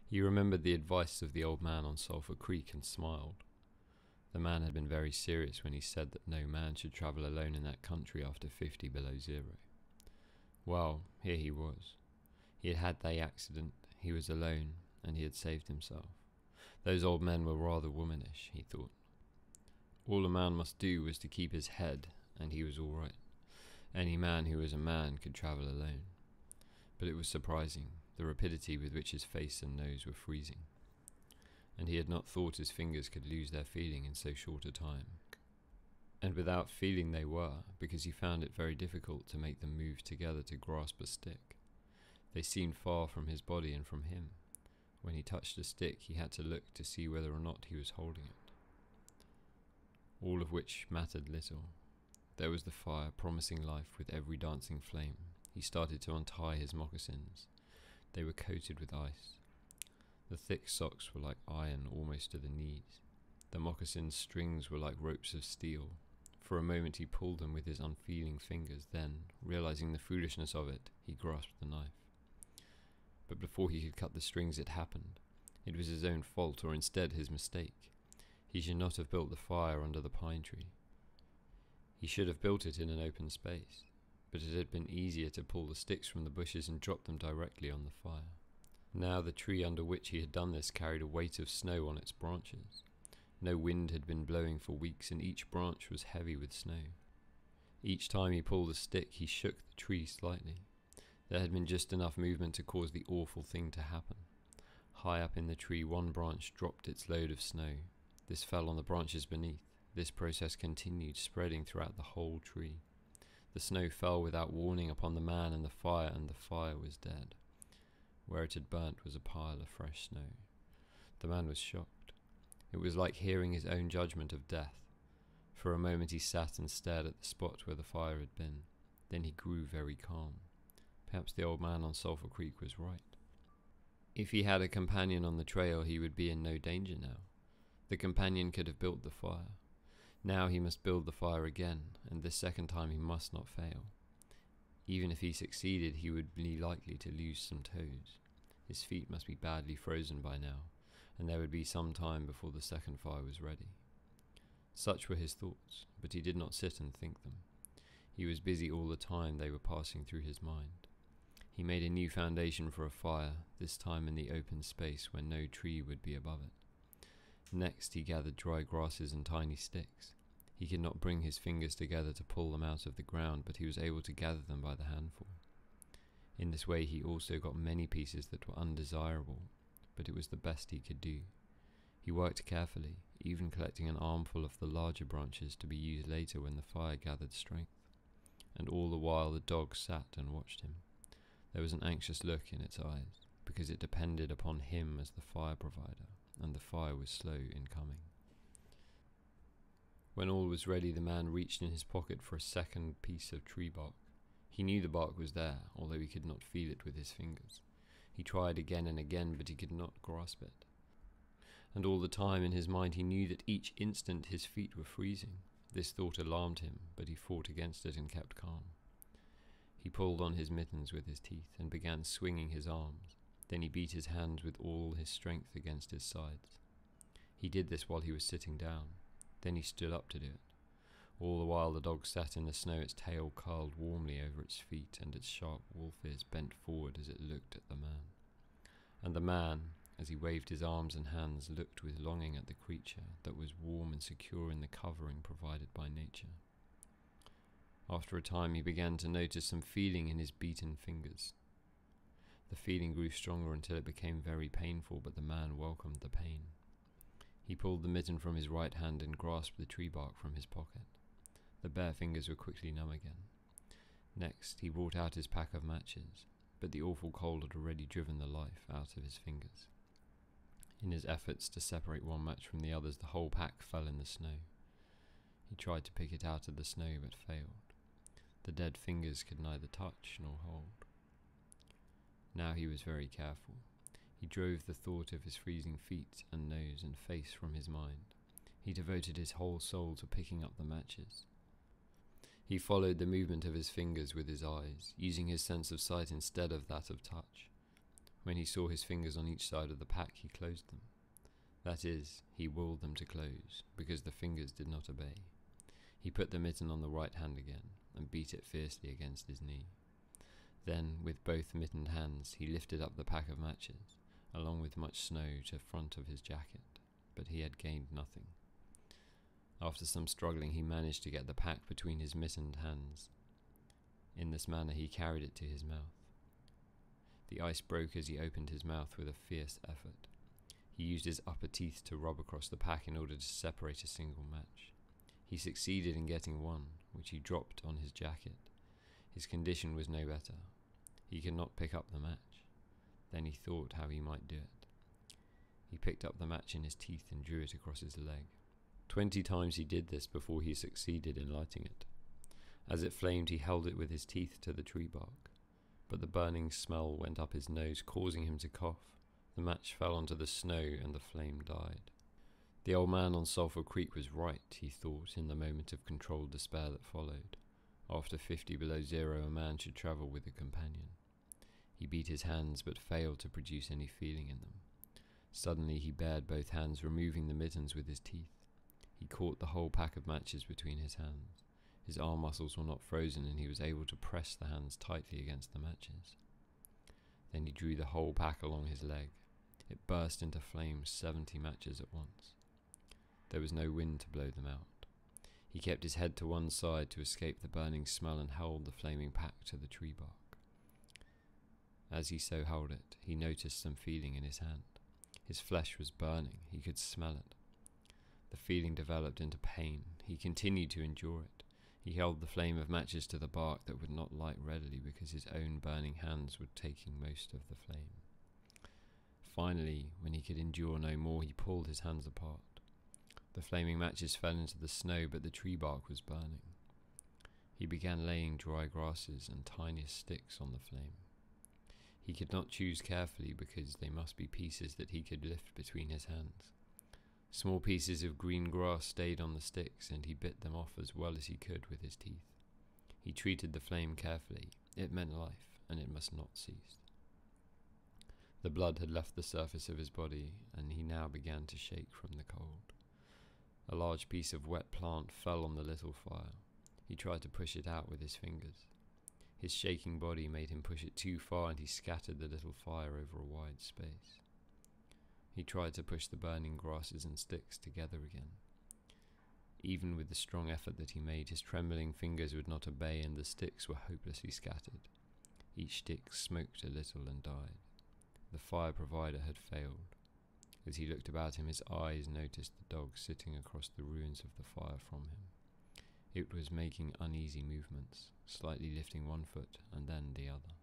He remembered the advice of the old man on Sulphur Creek and smiled. The man had been very serious when he said that no man should travel alone in that country after 50 below zero. Well, here he was. He had had the accident, he was alone, and he had saved himself. Those old men were rather womanish, he thought. All a man must do was to keep his head, and he was all right. Any man who was a man could travel alone. But it was surprising, the rapidity with which his face and nose were freezing. And he had not thought his fingers could lose their feeling in so short a time. And without feeling they were, because he found it very difficult to make them move together to grasp a stick. They seemed far from his body and from him. When he touched a stick, he had to look to see whether or not he was holding it. All of which mattered little. There was the fire, promising life with every dancing flame. He started to untie his moccasins. They were coated with ice. The thick socks were like iron almost to the knees. The moccasin strings were like ropes of steel. For a moment he pulled them with his unfeeling fingers, then, realizing the foolishness of it, he grasped the knife. But before he could cut the strings it happened. It was his own fault, or instead his mistake. He should not have built the fire under the pine tree. He should have built it in an open space, but it had been easier to pull the sticks from the bushes and drop them directly on the fire. Now the tree under which he had done this carried a weight of snow on its branches. No wind had been blowing for weeks, and each branch was heavy with snow. Each time he pulled a stick, he shook the tree slightly. There had been just enough movement to cause the awful thing to happen. High up in the tree, one branch dropped its load of snow. This fell on the branches beneath. This process continued, spreading throughout the whole tree. The snow fell without warning upon the man and the fire was dead. Where it had burnt was a pile of fresh snow. The man was shocked. It was like hearing his own judgment of death. For a moment he sat and stared at the spot where the fire had been. Then he grew very calm. Perhaps the old man on Sulphur Creek was right. If he had a companion on the trail, he would be in no danger now. The companion could have built the fire. Now he must build the fire again, and this second time he must not fail. Even if he succeeded, he would be likely to lose some toes. His feet must be badly frozen by now, and there would be some time before the second fire was ready. Such were his thoughts, but he did not sit and think them. He was busy all the time they were passing through his mind. He made a new foundation for a fire, this time in the open space where no tree would be above it. Next he gathered dry grasses and tiny sticks. He could not bring his fingers together to pull them out of the ground, but he was able to gather them by the handful. In this way he also got many pieces that were undesirable, but it was the best he could do. He worked carefully, even collecting an armful of the larger branches to be used later when the fire gathered strength. And all the while the dog sat and watched him. There was an anxious look in its eyes, because it depended upon him as the fire provider, and the fire was slow in coming. When all was ready, the man reached in his pocket for a second piece of tree bark. He knew the bark was there, although he could not feel it with his fingers. He tried again and again, but he could not grasp it. And all the time in his mind he knew that each instant his feet were freezing. This thought alarmed him, but he fought against it and kept calm. He pulled on his mittens with his teeth and began swinging his arms. Then he beat his hands with all his strength against his sides. He did this while he was sitting down. Then he stood up to do it. All the while the dog sat in the snow, its tail curled warmly over its feet, and its sharp wolf ears bent forward as it looked at the man. And the man, as he waved his arms and hands, looked with longing at the creature that was warm and secure in the covering provided by nature. After a time he began to notice some feeling in his beaten fingers. The feeling grew stronger until it became very painful, but the man welcomed the pain. He pulled the mitten from his right hand and grasped the tree bark from his pocket. The bare fingers were quickly numb again. Next he brought out his pack of matches, but the awful cold had already driven the life out of his fingers. In his efforts to separate one match from the others, the whole pack fell in the snow. He tried to pick it out of the snow, but failed. The dead fingers could neither touch nor hold. Now he was very careful. He drove the thought of his freezing feet and nose and face from his mind. He devoted his whole soul to picking up the matches. He followed the movement of his fingers with his eyes, using his sense of sight instead of that of touch. When he saw his fingers on each side of the pack, he closed them. That is, he willed them to close, because the fingers did not obey. He put the mitten on the right hand again, and beat it fiercely against his knee. Then, with both mittened hands, he lifted up the pack of matches, along with much snow, to the front of his jacket, but he had gained nothing. After some struggling, he managed to get the pack between his mittened hands. In this manner, he carried it to his mouth. The ice broke as he opened his mouth with a fierce effort. He used his upper teeth to rub across the pack in order to separate a single match. He succeeded in getting one, which he dropped on his jacket. His condition was no better. He could not pick up the match. Then he thought how he might do it. He picked up the match in his teeth and drew it across his leg. 20 times he did this before he succeeded in lighting it. As it flamed, he held it with his teeth to the tree bark, but the burning smell went up his nose, causing him to cough. The match fell onto the snow and the flame died. The old man on Sulphur Creek was right, he thought, in the moment of controlled despair that followed. After 50 below zero, a man should travel with a companion. He beat his hands, but failed to produce any feeling in them. Suddenly he bared both hands, removing the mittens with his teeth. He caught the whole pack of matches between his hands. His arm muscles were not frozen, and he was able to press the hands tightly against the matches. Then he drew the whole pack along his leg. It burst into flames, 70 matches at once. There was no wind to blow them out. He kept his head to one side to escape the burning smell and held the flaming pack to the tree bark. As he so held it, he noticed some feeling in his hand. His flesh was burning. He could smell it. The feeling developed into pain. He continued to endure it. He held the flame of matches to the bark that would not light readily because his own burning hands were taking most of the flame. Finally, when he could endure no more, he pulled his hands apart. The flaming matches fell into the snow, but the tree bark was burning. He began laying dry grasses and tiniest sticks on the flame. He could not choose carefully because they must be pieces that he could lift between his hands. Small pieces of green grass stayed on the sticks, and he bit them off as well as he could with his teeth. He treated the flame carefully. It meant life, and it must not cease. The blood had left the surface of his body, and he now began to shake from the cold. A large piece of wet plant fell on the little fire. He tried to push it out with his fingers. His shaking body made him push it too far, and he scattered the little fire over a wide space. He tried to push the burning grasses and sticks together again. Even with the strong effort that he made, his trembling fingers would not obey, and the sticks were hopelessly scattered. Each stick smoked a little and died. The fire provider had failed. As he looked about him, his eyes noticed the dog sitting across the ruins of the fire from him. It was making uneasy movements, slightly lifting one foot and then the other.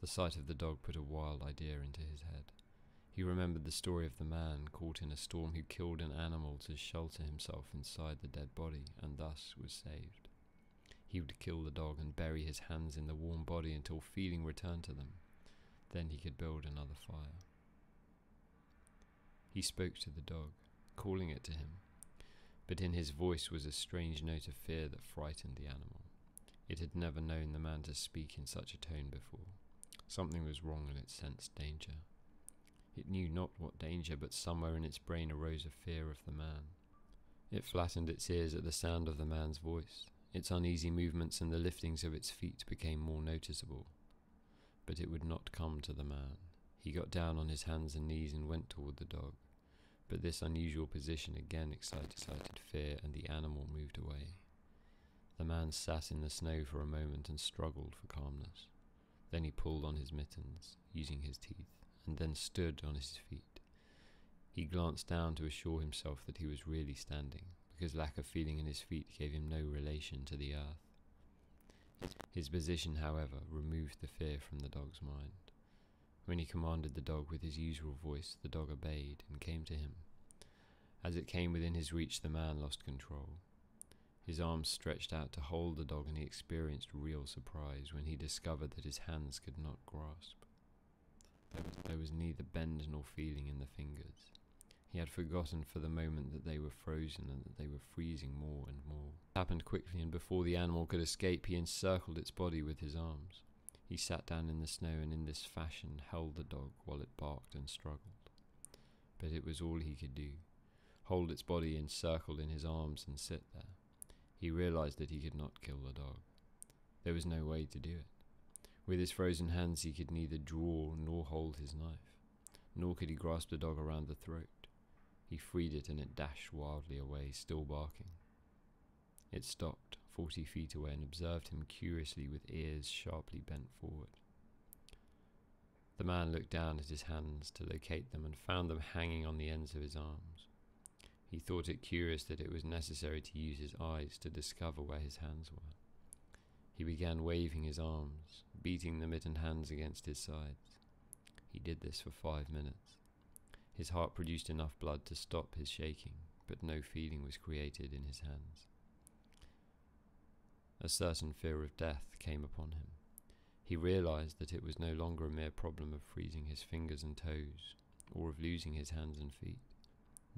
The sight of the dog put a wild idea into his head. He remembered the story of the man caught in a storm who killed an animal to shelter himself inside the dead body, and thus was saved. He would kill the dog and bury his hands in the warm body until feeling returned to them. Then he could build another fire. He spoke to the dog, calling it to him, but in his voice was a strange note of fear that frightened the animal. It had never known the man to speak in such a tone before. Something was wrong, and it sensed danger. It knew not what danger, but somewhere in its brain arose a fear of the man. It flattened its ears at the sound of the man's voice. Its uneasy movements and the liftings of its feet became more noticeable. But it would not come to the man. He got down on his hands and knees and went toward the dog. But this unusual position again excited fear, and the animal moved away. The man sat in the snow for a moment and struggled for calmness. Then he pulled on his mittens, using his teeth, and then stood on his feet. He glanced down to assure himself that he was really standing, because lack of feeling in his feet gave him no relation to the earth. His position, however, removed the fear from the dog's mind. When he commanded the dog with his usual voice, the dog obeyed and came to him. As it came within his reach, the man lost control. His arms stretched out to hold the dog, and he experienced real surprise when he discovered that his hands could not grasp. There was neither bend nor feeling in the fingers. He had forgotten for the moment that they were frozen and that they were freezing more and more. It happened quickly, and before the animal could escape, he encircled its body with his arms. He sat down in the snow and in this fashion held the dog while it barked and struggled. But it was all he could do, hold its body encircled in his arms and sit there. He realized that he could not kill the dog. There was no way to do it. With his frozen hands he could neither draw nor hold his knife, nor could he grasp the dog around the throat. He freed it and it dashed wildly away, still barking. It stopped 40 feet away and observed him curiously with ears sharply bent forward. The man looked down at his hands to locate them and found them hanging on the ends of his arms. He thought it curious that it was necessary to use his eyes to discover where his hands were. He began waving his arms, beating the mittened hands against his sides. He did this for 5 minutes. His heart produced enough blood to stop his shaking, but no feeling was created in his hands. A certain fear of death came upon him. He realized that it was no longer a mere problem of freezing his fingers and toes, or of losing his hands and feet.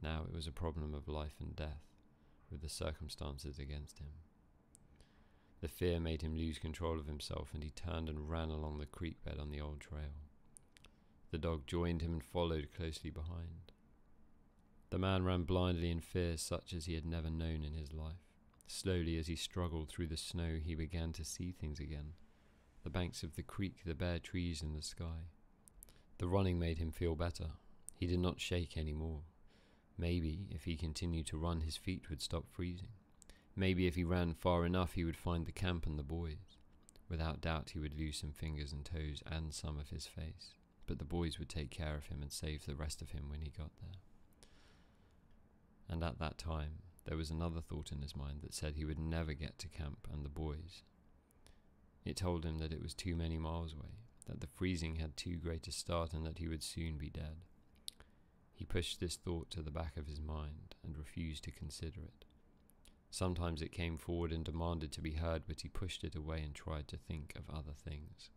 Now it was a problem of life and death, with the circumstances against him. The fear made him lose control of himself, and he turned and ran along the creek bed on the old trail. The dog joined him and followed closely behind. The man ran blindly in fear such as he had never known in his life. Slowly, as he struggled through the snow, he began to see things again. The banks of the creek, the bare trees and the sky. The running made him feel better. He did not shake any more. Maybe, if he continued to run, his feet would stop freezing. Maybe if he ran far enough, he would find the camp and the boys. Without doubt, he would lose some fingers and toes and some of his face. But the boys would take care of him and save the rest of him when he got there. And at that time, there was another thought in his mind that said he would never get to camp and the boys. It told him that it was too many miles away, that the freezing had too great a start, and that he would soon be dead. He pushed this thought to the back of his mind and refused to consider it. Sometimes it came forward and demanded to be heard, but he pushed it away and tried to think of other things.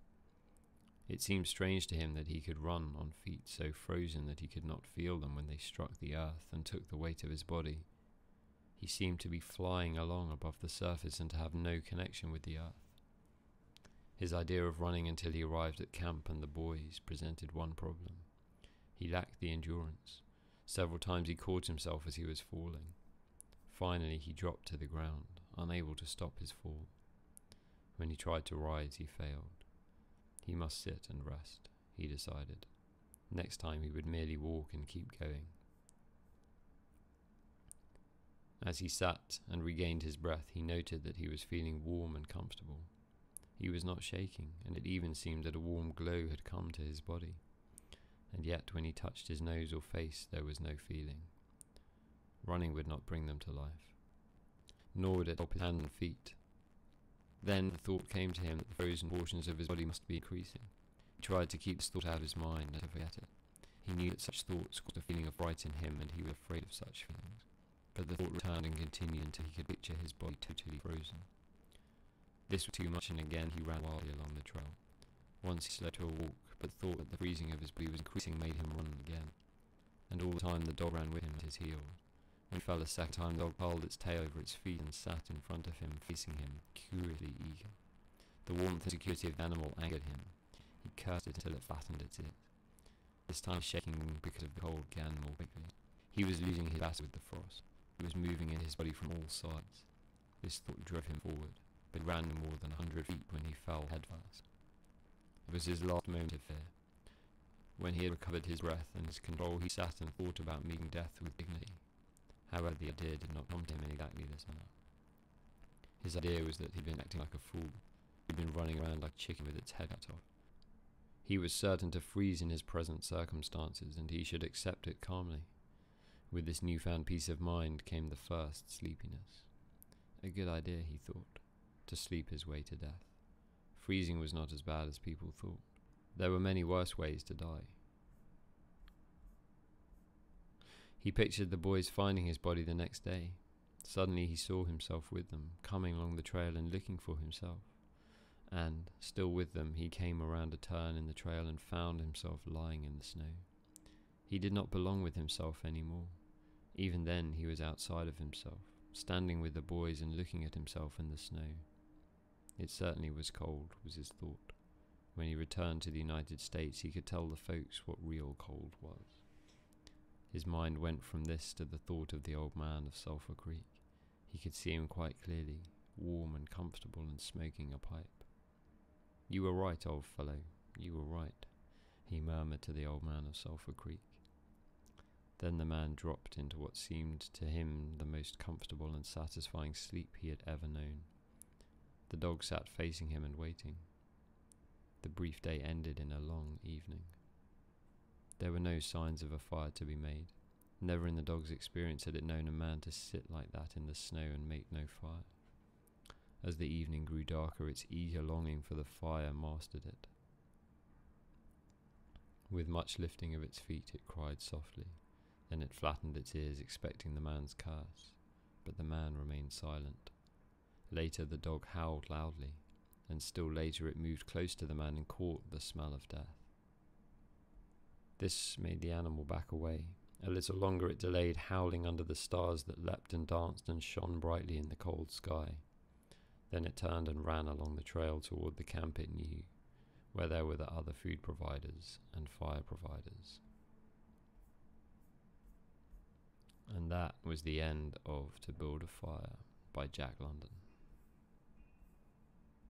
It seemed strange to him that he could run on feet so frozen that he could not feel them when they struck the earth and took the weight of his body. He seemed to be flying along above the surface and to have no connection with the earth. His idea of running until he arrived at camp and the boys presented one problem. He lacked the endurance. Several times he caught himself as he was falling. Finally he dropped to the ground, unable to stop his fall. When he tried to rise, he failed. He must sit and rest, he decided. Next time he would merely walk and keep going. As he sat and regained his breath, he noted that he was feeling warm and comfortable. He was not shaking, and it even seemed that a warm glow had come to his body. And yet when he touched his nose or face, there was no feeling. Running would not bring them to life, nor would it help his hands and feet. Then the thought came to him that the frozen portions of his body must be increasing. He tried to keep this thought out of his mind and to forget it. He knew that such thoughts caused a feeling of fright in him, and he was afraid of such feelings. But the thought returned and continued until he could picture his body totally frozen. This was too much, and again he ran wildly along the trail. Once he slowed to a walk, but thought that the freezing of his body was increasing made him run again. And all the time the dog ran with him at his heels. When he fell a second time, the dog curled its tail over its feet and sat in front of him, facing him, curiously eager. The warmth and security of the animal angered him. He cursed it until it flattened its ears. This time shaking because of the cold began more quickly. He was losing his battle with the frost. It was moving in his body from all sides. This thought drove him forward, but ran more than 100 feet when he fell headfirst. It was his last moment of fear. When he had recovered his breath and his control, he sat and thought about meeting death with dignity. However, the idea did not come to him in exactly this manner. His idea was that he'd been acting like a fool. He'd been running around like a chicken with its head cut off. He was certain to freeze in his present circumstances, and he should accept it calmly. With this newfound peace of mind came the first sleepiness. A good idea, he thought, to sleep his way to death. Freezing was not as bad as people thought. There were many worse ways to die. He pictured the boys finding his body the next day. Suddenly he saw himself with them, coming along the trail and looking for himself. And, still with them, he came around a turn in the trail and found himself lying in the snow. He did not belong with himself any more. Even then he was outside of himself, standing with the boys and looking at himself in the snow. It certainly was cold, was his thought. when he returned to the United States, he could tell the folks what real cold was. His mind went from this to the thought of the old man of Sulphur Creek. He could see him quite clearly, warm and comfortable and smoking a pipe. "You were right, old fellow, you were right," he murmured to the old man of Sulphur Creek. Then the man dropped into what seemed to him the most comfortable and satisfying sleep he had ever known. The dog sat facing him and waiting. The brief day ended in a long evening. There were no signs of a fire to be made. Never in the dog's experience had it known a man to sit like that in the snow and make no fire. As the evening grew darker, its eager longing for the fire mastered it. With much lifting of its feet, it cried softly. Then it flattened its ears, expecting the man's curse, but the man remained silent. Later the dog howled loudly, and still later it moved close to the man and caught the smell of death. This made the animal back away. A little longer it delayed, howling under the stars that leapt and danced and shone brightly in the cold sky. Then it turned and ran along the trail toward the camp it knew, where there were the other food providers and fire providers. And that was the end of To Build a Fire by Jack London.